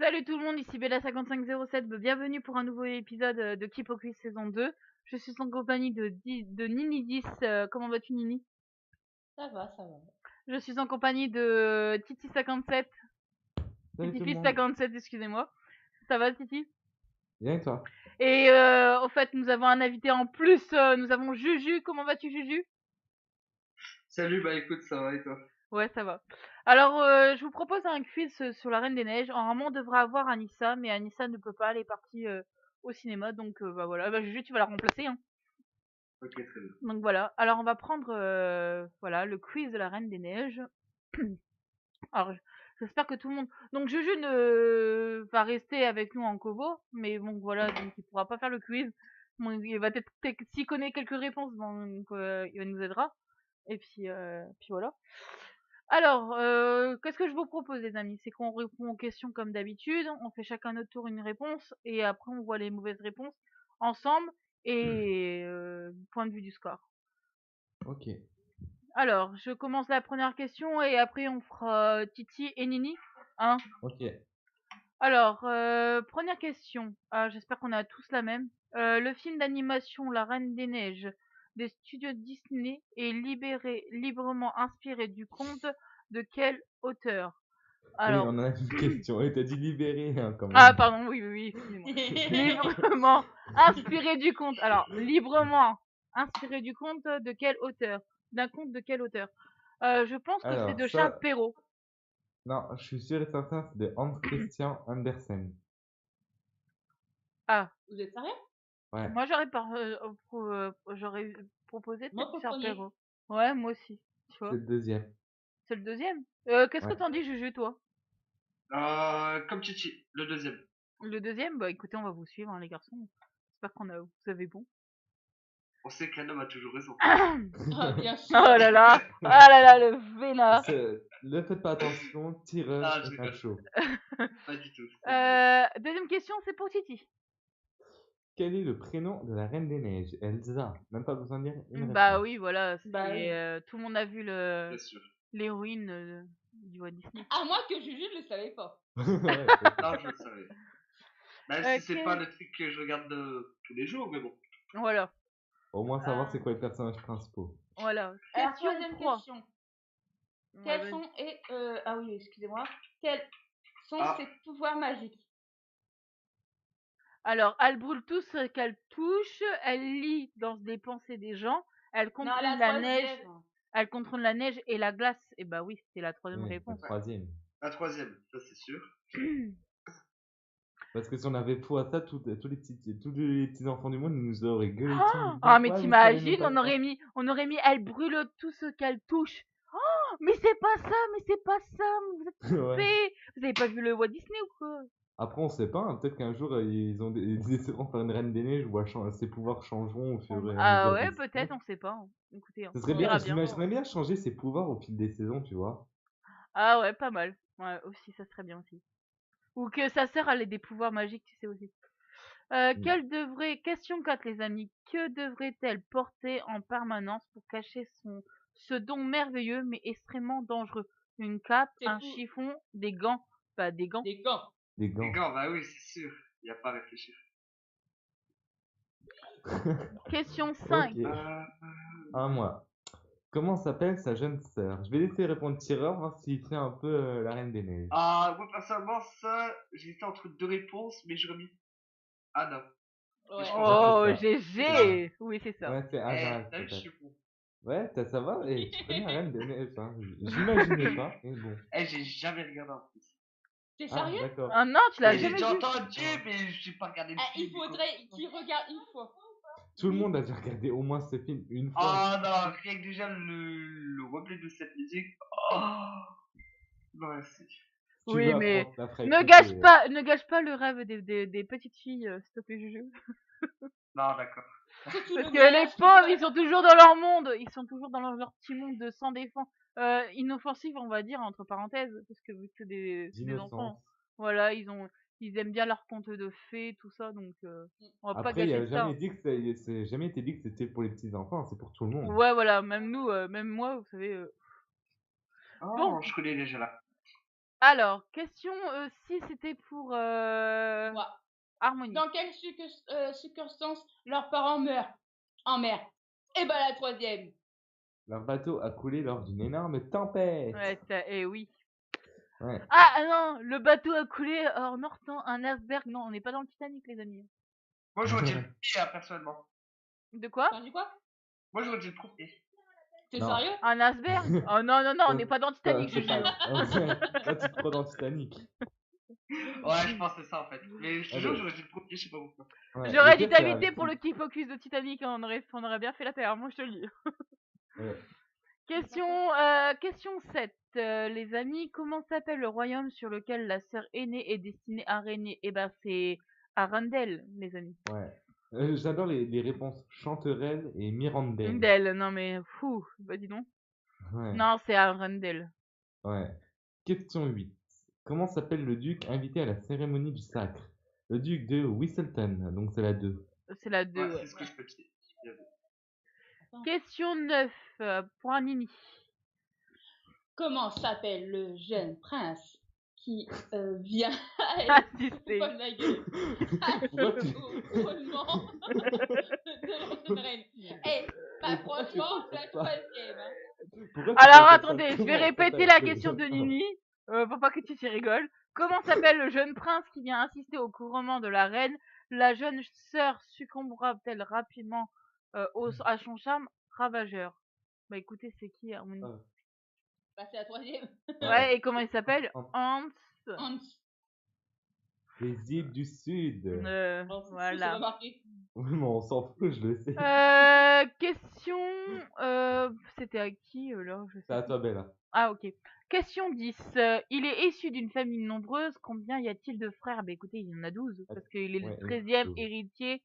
Salut tout le monde, ici Bella5507, bienvenue pour un nouveau épisode de Keep au Quiz saison 2. Je suis en compagnie de Nini10, comment vas-tu Nini? Ça va, ça va. Je suis en compagnie de Titi57, Salut tout le monde. Titi57, excusez-moi. Ça va Titi? Bien et toi? Et au fait, nous avons un invité en plus, nous avons Juju, comment vas-tu Juju? Salut, bah écoute, ça va et toi? Ouais, ça va. Alors, je vous propose un quiz sur la Reine des Neiges. Normalement, on devrait avoir Anissa, mais Anissa ne peut pas, elle est partie au cinéma, donc bah voilà. Bah Juju, tu vas la remplacer, hein. Ok, très bien. Donc voilà. Alors, on va prendre voilà, le quiz de la Reine des Neiges. Alors, j'espère que tout le monde... Donc, Juju ne va rester avec nous en covo, mais bon, voilà, donc il pourra pas faire le quiz. Bon, il va peut-être, s'il connaît quelques réponses, donc il nous aidera. Et puis voilà. Alors, qu'est-ce que je vous propose, les amis? C'est qu'on répond aux questions comme d'habitude, on fait chacun notre tour une réponse, et après on voit les mauvaises réponses ensemble, et point de vue du score. Ok. Alors, je commence la première question, et après on fera Titi et Nini. Hein? Ok. Alors, première question. Ah, j'espère qu'on a tous la même. Le film d'animation La Reine des Neiges des studios Disney est librement inspiré du conte de quel auteur? Oui, Alors, on a une question. Et t'as dit libéré, hein, quand même. ah pardon, oui, excusez-moi. Librement inspiré du conte. Alors, librement inspiré du conte de quel auteur? D'un conte de quel auteur? Je pense que c'est Alors, de ça... Charles Perrault. Non, je suis sûr et certain, c'est de Hans Christian Andersen. Ah, Vous êtes sérieux? Ouais. moi j'aurais proposé Moi, peut-être pour le Charles premier. Perrault. Ouais, moi aussi. Tu vois. C'est le deuxième. C'est le deuxième. Qu'est-ce que Ouais. t'en dis, Juju, toi? Comme Chichi, le deuxième. Le deuxième? Bah écoutez, on va vous suivre, hein, les garçons. J'espère vous avez bon. On sait qu'un homme a toujours raison. Ah, bien sûr. Oh là là, ah là là, le vénard. Ne faites pas attention, tireur Ah, je et rigole. macho. Pas du tout. Deuxième question, c'est pour Titi. Quel est le prénom de la Reine des Neiges? Elsa. Même pas besoin de dire une Bah réponse. oui, voilà, Bah oui. tout le monde a vu Bien sûr. l'héroïne du Walt Disney. À moins que Juju ne le savait pas. Ouais, Non, je le savais. Même si c'est pas le truc que je regarde tous les jours, mais bon. Voilà, Au moins savoir c'est quoi les personnages principaux. voilà. Alors, Question troisième 3. question. Ouais, Quels vas-y. sont ah oui, excusez-moi. Quels sont Ah. ses pouvoirs magiques? Alors, elle brûle tout ce qu'elle touche, elle lit dans les pensées des gens, elle Non, contrôle la la neige, troisième. elle contrôle la neige et la glace. Et bah oui, c'était la troisième Oui, la réponse. troisième. La troisième, ça c'est sûr. Parce que si on avait foi à ça, tous les petits enfants du monde, ils nous auraient gueulé dessus. en disant, Ah, mais ouais, vous savez t'imagines, même pas ça. on aurait mis, elle brûle tout ce qu'elle touche. Oh, mais c'est pas ça, vous êtes trompés. Ouais. Vous avez pas vu le Walt Disney ou quoi? Après, on sait pas, hein, peut-être qu'un jour, ils essaieront de faire une reine des neiges où ses pouvoirs changeront au fur et à Ah mesure ouais, des peut-être, saisons. on sait pas. Hein. Écoutez, hein, Ce serait on bien, verra bien. j'imaginerais bien changer ses pouvoirs au fil des saisons, tu vois. Ah ouais, pas mal. Ouais, aussi, ça serait bien aussi. Ou que sa sœur elle ait des pouvoirs magiques, tu sais aussi. Question 4, les amis. Que devrait-elle porter en permanence pour cacher ce don merveilleux mais extrêmement dangereux? Une cape, C'est un fou. chiffon, des gants. Pas des gants. Des gants. Des Les gants. gants, bah oui, c'est sûr. Y a pas à réfléchir. Question 5. Ok, à moi. Comment s'appelle sa jeune sœur? Je vais laisser répondre tireur, voir s'il tient un peu la reine des neiges. Ah, moi personnellement, ça, j'hésitais entre deux réponses, mais j'aurais mis Anna. Ouais. je pense Oh, que c'est ça. GG. Oui, c'est ça. Ouais, c'est Anna, t'as vu, je peut-être. suis bon. Ouais, ça va, et tu connais la reine des neiges, hein. J'imaginais pas, mais bon. J'ai jamais regardé en plus. T'es Ah, sérieux? d'accord. Ah non, tu l'as J'ai jamais déjà vu. entendu, mais j'ai pas regardé le Ah, film. il faudrait qu'il regarde une fois. Tout le monde a déjà regardé au moins ce film une fois. Ah non, rien que déjà le replay de cette musique. Oh, non, merci. Tu Oui, veux mais apprendre, la ferai ne écouter. ne gâche pas le rêve des petites filles, s'il te plaît, Juju. Non, d'accord. Surtout Parce le que les mariage qui pauvres, va- ils sont toujours dans leur monde. Ils sont toujours dans leur petit monde de sans défense. Inoffensif, on va dire, entre parenthèses. Parce que vu que c'est des enfants. D'innocence. Voilà, ils aiment bien leurs contes de fées, tout ça. Donc, on va pas Après, il n'y gâcher a ça. jamais dit que c'est jamais été dit que c'était pour les petits enfants, c'est pour tout le monde. Ouais, voilà, même nous, même moi, vous savez. Oh, Bon, je connais déjà là. Alors, question 6, c'était pour Moi. Harmonie. Dans quelles circonstances leurs parents meurent en mer? Et ben la troisième. Leur bateau a coulé lors d'une énorme tempête. Ouais, oui. Ouais. Ah non, le bateau a coulé en heurtant un iceberg. Non, on n'est pas dans le Titanic, les amis. Moi, j'aurais dit le premier, personnellement. De quoi? T'as dit quoi? Moi, j'aurais dit le premier. T'es Non. sérieux? Un iceberg? Oh non, non, non, on n'est pas dans le Titanic, C'est Juju. pas... Là, tu te prends dans Titanic. Ouais, je pense que c'est ça, en fait. Mais je te Allez. jure, j'aurais dit le premier, je sais pas pourquoi. Ouais, J'aurais le dû pire, c'est t'inviter avec- pour le kiff focus de Titanic, hein, on aurait bien fait la terre, moi je te le dis. Ouais. Question 7. Les amis, comment s'appelle le royaume sur lequel la sœur aînée est destinée à régner? Eh ben c'est Arundel, les amis. Ouais. J'adore les réponses Chanterelle et Mirandel. Arundel, non mais fou, bah dis donc. Ouais. Non, c'est Arundel. Ouais. Question 8. Comment s'appelle le duc invité à la cérémonie du sacre? Le duc de Whistleton, donc c'est la 2. C'est la 2. Ouais, Ouais. c'est ce que je peux dire. Question 9 pour Anini. Comment s'appelle le jeune prince qui vient Assister. pas de la gueule Pourquoi tu- au couronnement de la reine? Eh, bah franchement, c'est la troisième. Hein. Pourquoi tu Alors fais ça? attendez, je vais Comment répéter s'appelle la le question jeune de prince? Nini. Faut pas que tu t'y rigoles. Comment s'appelle le jeune prince qui vient assister au couronnement de la reine? La jeune sœur succombera-t-elle rapidement à son charme ravageur? Bah écoutez, c'est qui Harmonie? Ah. Bah c'est la troisième. Ouais, et comment il s'appelle? Hans. Hans. Hans. Les îles du Sud. Bon, c'est Voilà. pas marqué. Oui, mais on s'en fout, je le sais. Question. C'était à qui là? Je sais C'est à plus. toi, Bella. Ah ok. Question 10. Il est issu d'une famille nombreuse. Combien y a-t-il de frères? Bah écoutez, il y en a 12. Parce qu'il est Ouais, le 13e 12. héritier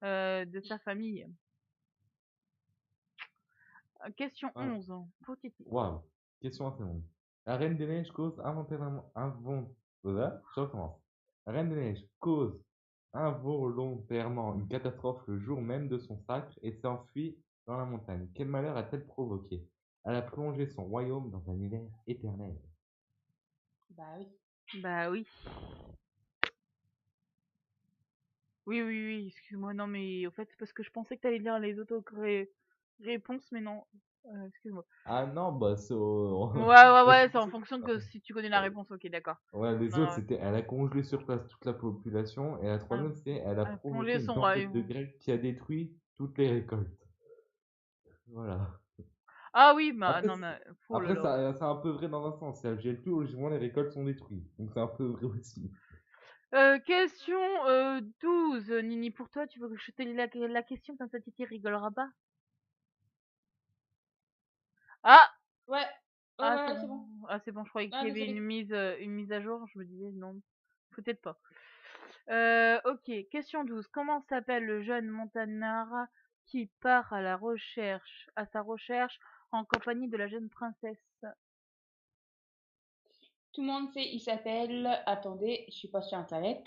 de sa famille. Question Ah. 11. Pour Titi. Waouh. Question assez longue. La Reine des Neiges cause Je recommence. La Reine des Neiges cause involontairement une catastrophe le jour même de son sacre et s'enfuit dans la montagne. Quel malheur a-t-elle provoqué? Elle a plongé son royaume dans un hiver éternel. Bah oui. Bah oui. Oui, oui, oui, excuse-moi. Non, mais en fait, c'est parce que je pensais que t'allais lire les auto-réponses, mais non. Excuse-moi. Ah non, bah c'est au... Ouais, c'est en fonction que si tu connais la réponse. Ok, d'accord. Ouais, les Non, autres, ouais. c'était elle a congelé sur place toute la population et la troisième, c'était elle a elle a provoqué plongé une son tempête de royaume. grêle qui a détruit toutes les récoltes. Voilà. Ah oui, bah Après, non, mais. Oh là Après, là. c'est un peu vrai dans un sens. Si elle gèle plus, logiquement, les récoltes sont détruites. Donc c'est un peu vrai aussi. Question 12. Nini, pour toi, tu veux que je te lis la question comme ça Titi rigolera pas? Ah! Ouais. Ah, Ouais, c'est c'est bon. bon. Ah, c'est bon, je croyais Ah, qu'il y avait désolé. une mise à jour. Je me disais non, peut-être pas. Ok, question 12. Comment s'appelle le jeune montagnard qui part à sa recherche en compagnie de la jeune princesse? Tout le monde sait, il s'appelle. Attendez, je suis pas sur internet.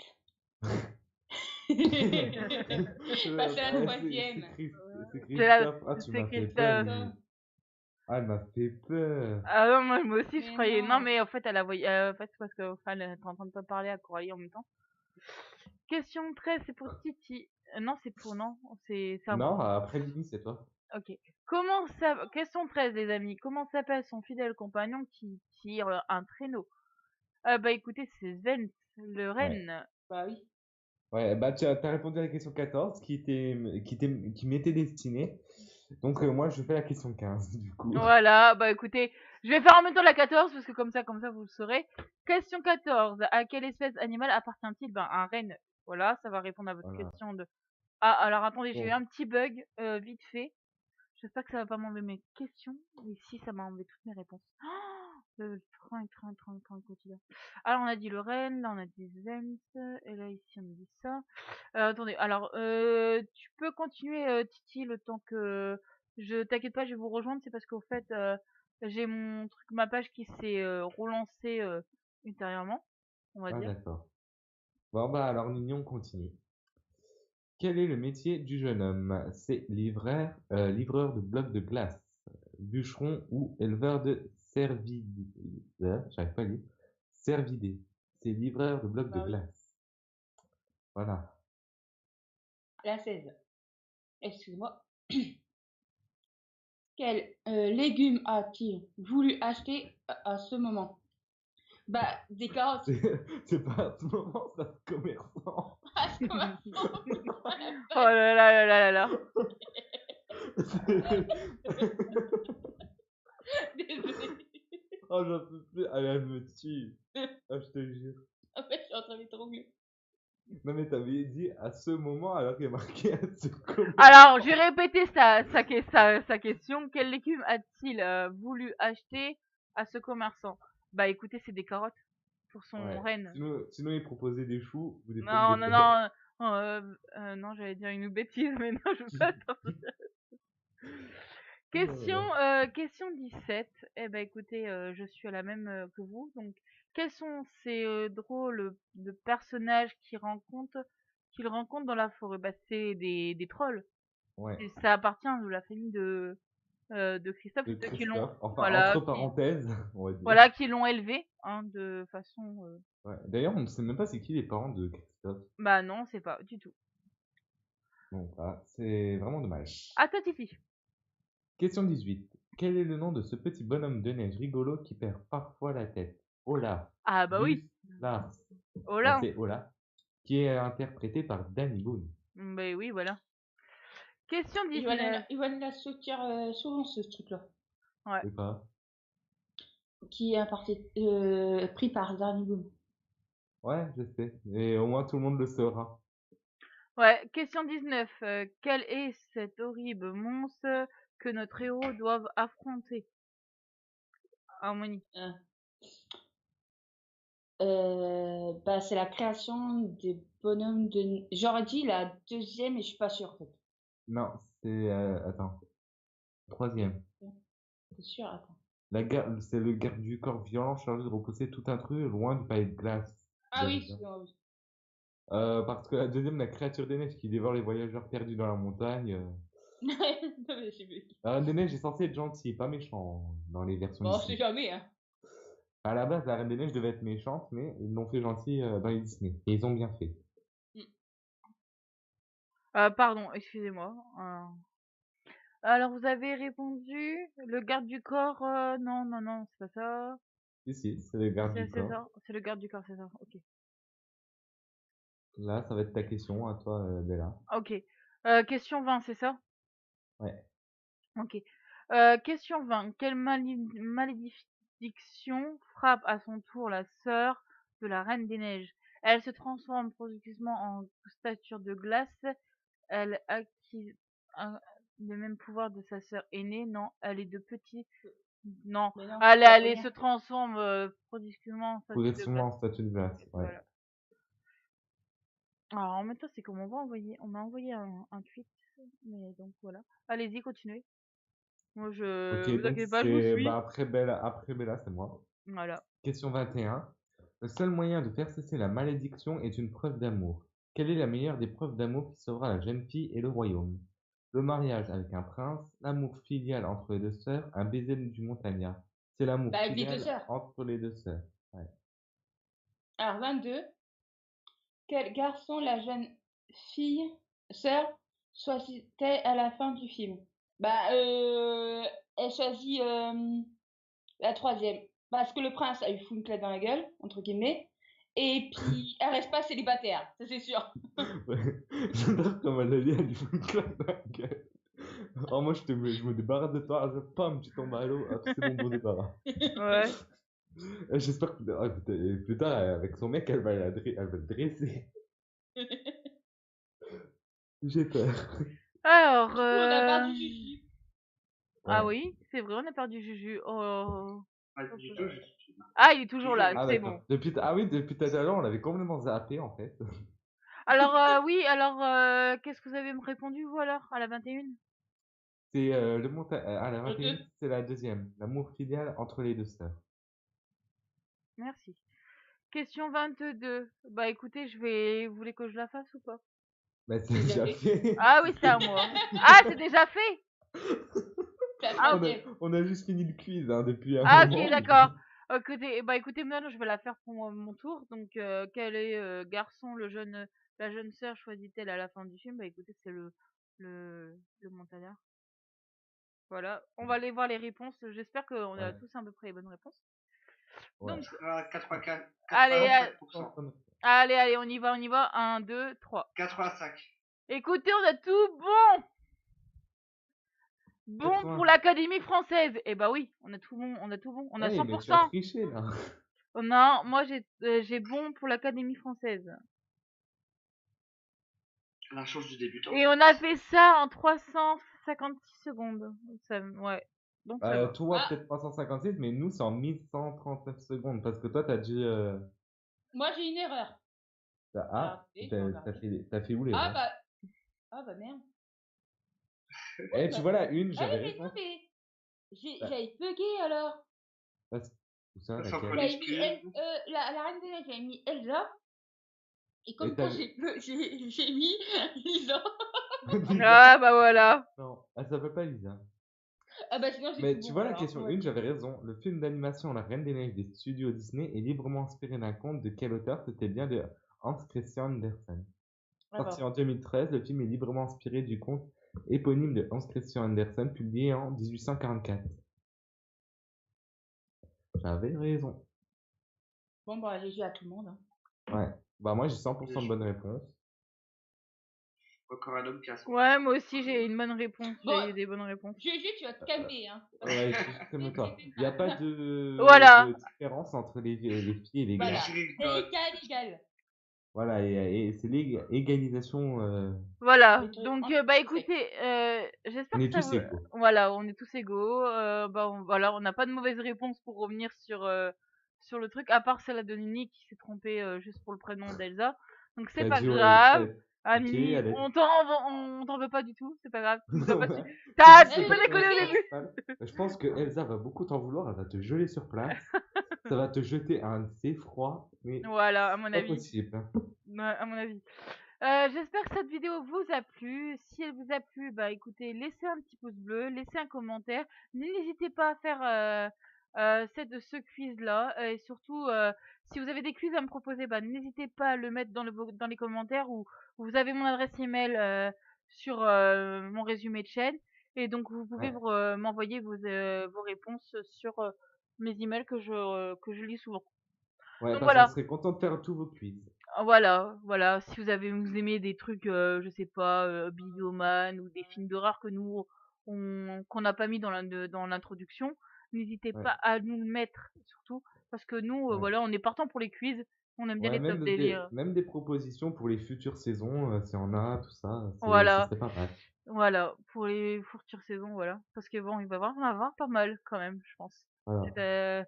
Bah, c'est la troisième. C'est C'est la- Christophe. Ah, tu c'est m'as fait peur, Christophe. Lily. Ah, elle m'a fait peur. Ah non, moi aussi je Mais croyais. Non, non. mais en fait, elle a voyé. En fait, c'est parce que elle était en train de pas parler à Coralie en même temps. Question 13, c'est pour Titi. Non, c'est pour. Non, c'est à moi. Non, après Lily, c'est toi. Ok. Question 13, les amis. Comment s'appelle son fidèle compagnon qui tire un traîneau? Bah écoutez, c'est Sven, le Ouais. renne. Bah oui. Ouais, bah tu as répondu à la question 14 qui m'était destinée. Donc moi, je fais la question 15, du coup. Voilà, bah écoutez, je vais faire en même temps la 14 parce que comme ça vous le saurez. Question 14. À quelle espèce animale appartient-il? Ben un renne. Voilà, ça va répondre à votre Voilà. question de. Ah, alors attendez, j'ai eu Bon. un petit bug vite fait. J'espère que ça va pas m'enlever mes questions. Et si, ça m'a enlevé toutes mes réponses. Le train quotidien. Alors, on a dit le Rennes, là, on a dit Zens, et là, ici, on a dit ça. Attendez, alors, tu peux continuer, Titi, le temps que... T'inquiète pas, je vais vous rejoindre, c'est parce qu'au fait, j'ai ma page qui s'est relancée ultérieurement, on va Ah, dire. d'accord. Bon, bah alors, Nini, on continue. Quel est le métier du jeune homme? C'est livreur de blocs de glace, bûcheron ou éleveur de j'arrive pas à lire. Cervidés, c'est livreur de blocs de Bah oui. glace. Voilà. La 16. Excuse-moi. Quel légume a-t-il voulu acheter à ce moment? Bah, des carottes. C'est pas à ce moment, c'est à ce commerçant. Ah, c'est comment? Oh là là là là là là. Désolée. Oh, j'en peux plus. Allez, elle me tue. Ah, je te jure. En fait, je suis en train de m'étrangler. Non, mais t'avais dit à ce moment alors qu'il y a marqué à ce commerçant. Alors, je vais répéter sa question. Quel légume a-t-il voulu acheter à ce commerçant? Bah écoutez, c'est des carottes pour son Ouais. reine. Sinon, il proposait des choux ou des pommes Non, de non, terre. non. Non, j'allais dire une bêtise, mais non, je veux pas sortir. Question 17. Eh ben écoutez, je suis à la même que vous. Donc, quels sont ces drôles de personnages qu'il rencontre dans la forêt? Bah, c'est des trolls. Ouais. Et ça appartient à la famille de Christophe, De c'est eux qui l'ont, Christophe. Enfin, voilà, entre parenthèses, on va dire. voilà, qui l'ont élevé, hein, de façon. Ouais. D'ailleurs, on ne sait même pas c'est qui les parents de Christophe. Bah non, c'est pas du tout. Bon, voilà, c'est vraiment dommage. À toi, Titi. Question 18. Quel est le nom de ce petit bonhomme de neige rigolo qui perd parfois la tête? Olaf. Ah bah oui. Lars. Oh là. C'est Olaf. Qui est interprété par Danny Boone. Bah oui, voilà. Question Il va 19. la sortir souvent, ce truc-là. Ouais. C'est pas. Qui est pris par Darny Boom. Ouais, je sais. Et au moins tout le monde le saura. Ouais, question 19. Quel est cet horrible monstre que notre héros doivent affronter? Harmonie. Bah, c'est la création des bonhommes de. J'aurais dit la deuxième, mais je suis pas sûre en fait. Non, c'est. Attends. Troisième. T'es sûre? Attends. C'est le garde du corps violent chargé de repousser tout intrus loin du palais de glace. Ah oui, Bien. oui. Parce que la deuxième, la créature des neiges qui dévore les voyageurs perdus dans la montagne. Non, mais je sais plus. La Reine des Neiges est censée être gentille, pas méchant dans les versions Bon, Disney. c'est jamais, hein. À la base, la Reine des Neiges devait être méchante, mais ils l'ont fait gentille dans les Disney. Et ils ont bien fait. Pardon, excusez-moi. Alors, vous avez répondu le garde du corps. Non, non, non, c'est pas ça. Si, c'est le garde du C'est corps. ça. C'est le garde du corps, c'est ça. Ok. Là, ça va être ta question à toi, Bella. Ok. Question 20, c'est ça? Ouais. Ok. Question 20. Quelle malédiction frappe à son tour la sœur de la Reine des Neiges? Elle se transforme progressivement en statue de glace. Elle acquise le même pouvoir de sa sœur aînée. Non, elle est de petite. Non, Mais non, elle se transforme progressivement en statue de Progressivement glace. en statue de glace. Ouais. Voilà. Alors en même temps, c'est comme on m'a envoyé un tweet, mais donc voilà. Allez-y, continuez. Moi, Ok, vous donc inquiétez pas, je vous c'est. suis. Bah, après Bella, c'est moi. Voilà. Question 21. Le seul moyen de faire cesser la malédiction est une preuve d'amour. Quelle est la meilleure des preuves d'amour qui sauvera la jeune fille et le royaume? Le mariage avec un prince, l'amour filial entre les deux sœurs, un baiser du montagnard. C'est l'amour Bah, avec les filial deux sœurs. entre les deux sœurs. Ouais. Alors, 22. Quel garçon la jeune fille, sœur, choisit-elle à la fin du film? Bah, elle choisit la troisième. Parce que le prince a eu fou une claque dans la gueule, entre guillemets. Et puis, elle reste pas célibataire, ça c'est sûr. Ouais. J'adore comme elle a dit, elle lui fout une claque dans la gueule. Oh, moi, je me débarrasse de toi, pam, tu tombes à l'eau, c'est mon beau débarras. Ouais. J'espère que putain, avec son mec, elle va le dresser. J'ai peur. Alors, Du coup, on a perdu Juju. ah Ouais. oui, c'est vrai, on a perdu Juju. Oh. Pas du tout, je suis là. Ah, il est toujours là, Ah, c'est d'accord. bon. Depuis tout à l'heure, on l'avait complètement zappé, en fait. Alors, oui, alors, qu'est-ce que vous avez répondu, vous, alors, à la 21? C'est la 21, c'est la deuxième. L'amour filial entre les deux sœurs. Merci. Question 22. Bah écoutez, vous voulez que je la fasse ou pas? Bah, c'est déjà fait. Ah oui, c'est à moi. Ah, c'est déjà fait? C'est la Ah, troisième. On a juste fini le quiz, hein, depuis un Ah, moment. ok, d'accord. Écoutez, moi, je vais la faire pour mon tour. Donc, quel est garçon, la jeune sœur choisit-elle à la fin du film? Bah, écoutez, c'est le montagnard. Voilà, on va aller voir les réponses. J'espère qu'on a Ouais. tous à peu près les bonnes réponses. Ouais. Donc, 84, allez, 85%. allez, on y va. 1, 2, 3. 85. Écoutez, on a tout bon! Bon 80. pour l'Académie française. Eh bah oui, on a tout bon, on a tout bon. On a Hey, mais tu as 100%. triché là. Non, moi j'ai bon pour l'Académie française. La chance du débutant. Et on a fait ça en 356 secondes. Ouais. Donc ça va. Toi, Ah. peut-être 356, mais nous, c'est en 1139 secondes. Parce que toi, t'as dit. Moi, j'ai une erreur. Alors, Ah, attendez, je vais regarder. t'as fait où les Ah bah merde. Eh, tu vois la une, Ah j'avais oui, mais raison. non, mais Bah, j'avais bugué alors. où ça, Ça laquelle? s'en J'avais mis excuse. la Reine des Neiges, j'avais mis Elsa. Et comme Et quoi t'as- j'ai mis Lisa. Ah bah voilà. Non, elle s'appelle pas Lisa. Ah bah sinon c'est Mais tout tu bon vois la alors. question Ouais. 1, j'avais raison. Le film d'animation La Reine des Neiges des studios Disney est librement inspiré d'un conte de quel auteur? C'était bien de Hans Christian Andersen. Ah Sorti bah. en 2013, le film est librement inspiré du conte éponyme de Hans Christian Andersen, publié en 1844. J'avais raison. Bon bah GG à tout le monde. Hein. Ouais. Bah moi j'ai 100% de bonnes réponses. Encore un homme qui a son. Ouais, moi aussi j'ai une bonne réponse. Bon. J'ai eu des bonnes réponses. GG tu vas te calmer hein. Ouais, juste comme toi. Il n'y a pas de, Voilà. de différence entre les filles et les Voilà. gars. Je C'est rigole. égal. Voilà, et c'est l'égalisation. Voilà. Les trucs, Donc on est bah tous écoutez, j'espère On que est ça tous vous. égaux. Voilà, on est tous égaux. Voilà, on n'a pas de mauvaise réponse pour revenir sur le truc, à part celle de Nini qui s'est trompée juste pour le prénom d'Elsa. Donc c'est T'as pas dit, ouais, grave. Ah ok, Nini, allez. on t'en veut pas du tout, c'est pas grave. Tu nous as pas su. Ouais. T'as un C'est petit peu juste déconné au le début. principal. Je pense que Elsa va beaucoup t'en vouloir, elle va te geler sur place. Ça va te jeter un froid, mais Voilà, à mon pas avis. possible. Ouais, à mon avis. J'espère que cette vidéo vous a plu. Si elle vous a plu, bah écoutez, laissez un petit pouce bleu, laissez un commentaire. N'hésitez pas à faire ce quiz-là. Et surtout, si vous avez des quiz à me proposer, bah n'hésitez pas à le mettre dans les commentaires ou vous avez mon adresse email sur mon résumé de chaîne. Et donc vous pouvez Ouais. m'envoyer vos réponses sur mes emails que je lis souvent. Ouais, Donc parce qu'on voilà. serait content de faire tous vos quiz. Voilà, si vous aimez des trucs, je sais pas, Bioman ou des films d'horreur que nous qu'on n'a pas mis dans l'introduction, n'hésitez Ouais. pas à nous le mettre surtout parce que nous, Ouais. voilà, on est partant pour les quiz, on aime bien Ouais, les top délires. même des propositions pour les futures saisons, s'il y en a, tout ça, Voilà, c'est pas mal. voilà, pour les futures saisons, voilà, parce que bon, il va y en avoir pas mal quand même, je pense. Voilà.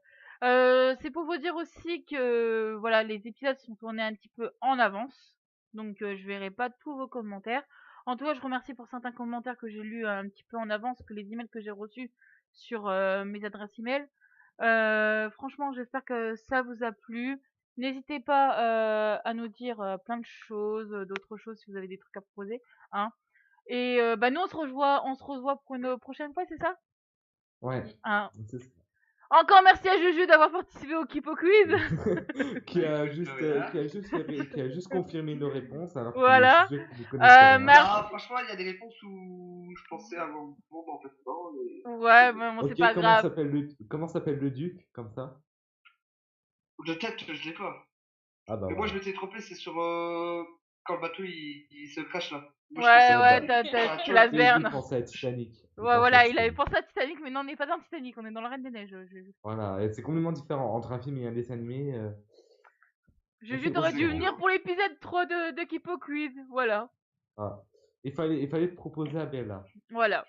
C'est pour vous dire aussi que voilà, les épisodes sont tournés un petit peu en avance, donc je verrai pas tous vos commentaires. En tout cas, je remercie pour certains commentaires que j'ai lus un petit peu en avance que les emails que j'ai reçus sur mes adresses email. Franchement, j'espère que ça vous a plu. N'hésitez pas à nous dire plein de choses, d'autres choses si vous avez des trucs à proposer, hein. Et bah nous on se revoit pour une prochaine fois, c'est ça? Ouais, Hein. c'est ça. Encore merci à Juju d'avoir participé au Kipo Quiz. Qui a juste confirmé nos réponses, alors que Voilà. je suis sûr que vous connaissez rien. Merci. Ah, franchement, il y a des réponses où je pensais avoir bon, en fait, non. Ouais, mais bon, c'est Ok, pas grave. comment s'appelle le duc, comme ça? De tête, je l'ai pas. Ah bah Mais moi, je voilà. m'étais trompé, c'est sur quand le bateau il se crache là. Moi, je Ouais, pensais ouais, à- t'as tu tu vois, la Il Verne. pensait à Titanic. Ouais, voilà, il avait pensé à Titanic, mais non, on n'est pas dans Titanic, on est dans la Reine des Neiges. Voilà, et c'est complètement différent. Entre un film et un dessin animé, Juju, on t'aurais s'y dû rend. venir pour l'épisode 3 de Kipo Quiz. Voilà. Ah. Il fallait te proposer à Bella. Voilà.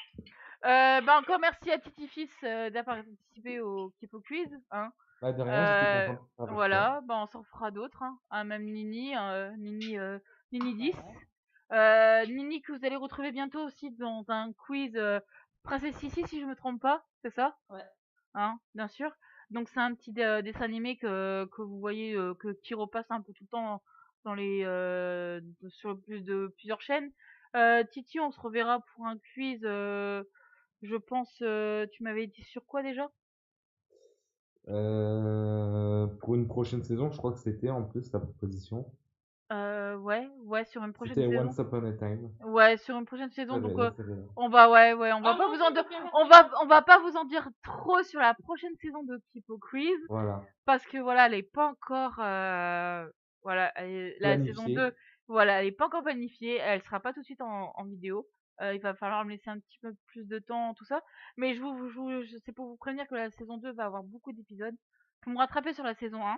Bah encore merci à Titi Fils d'avoir participé au Kipo Quiz. Hein. Bah, de rien, j'étais content de faire avec toi. Voilà, bah on s'en fera d'autres. Hein. Ah, même Nini, Nini 10. Nini que vous allez retrouver bientôt aussi dans un quiz Princesse Sissi si je me trompe pas, c'est ça? Ouais. Hein, bien sûr. Donc c'est un petit dessin animé que vous voyez qui repasse un peu tout le temps dans les sur plusieurs chaînes. Titi, on se reverra pour un quiz. Je pense, tu m'avais dit sur quoi déjà? Pour une prochaine saison, je crois que c'était en plus la proposition. Ouais, sur une prochaine C'était saison. Once Upon a Time. Ouais, sur une prochaine saison, donc La série. on va, ouais, on va Ah pas non, vous j'ai en dire, pas bien on va pas vous en dire trop sur la prochaine saison de Kipo Quiz, Voilà. parce que voilà, elle est pas encore, voilà, la saison 2, Planifié. voilà, elle est pas encore planifiée, elle sera pas tout de suite en vidéo. Il va falloir me laisser un petit peu plus de temps, tout ça. Mais c'est pour vous prévenir que la saison 2 va avoir beaucoup d'épisodes. Pour me rattraper sur la saison 1,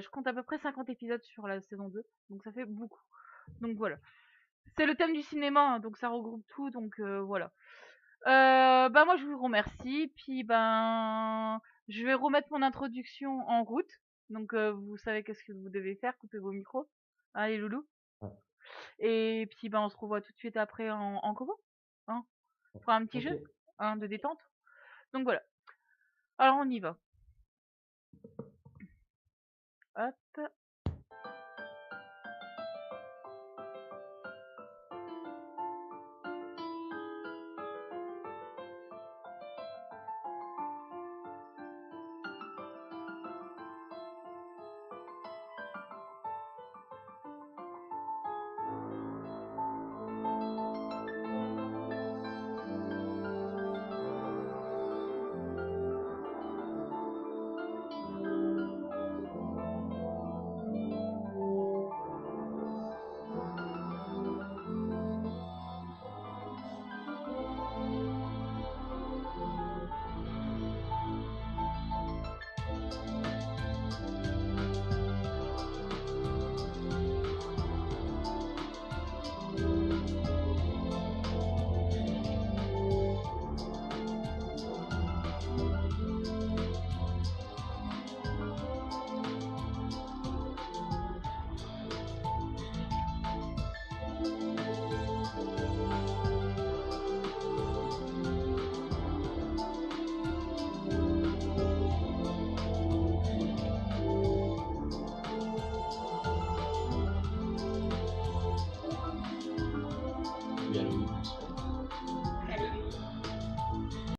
je compte à peu près 50 épisodes sur la saison 2, donc ça fait beaucoup. Donc voilà. C'est le thème du cinéma, hein, donc ça regroupe tout, donc voilà. Bah moi je vous remercie, puis ben je vais remettre mon introduction en route. Donc vous savez qu'est-ce que vous devez faire, coupez vos micros. Allez loulou. Ouais. Et puis ben on se revoit tout de suite après en combo. Hein. On fera un petit Ok. jeu hein, de détente. Donc voilà. Alors on y va. Hop.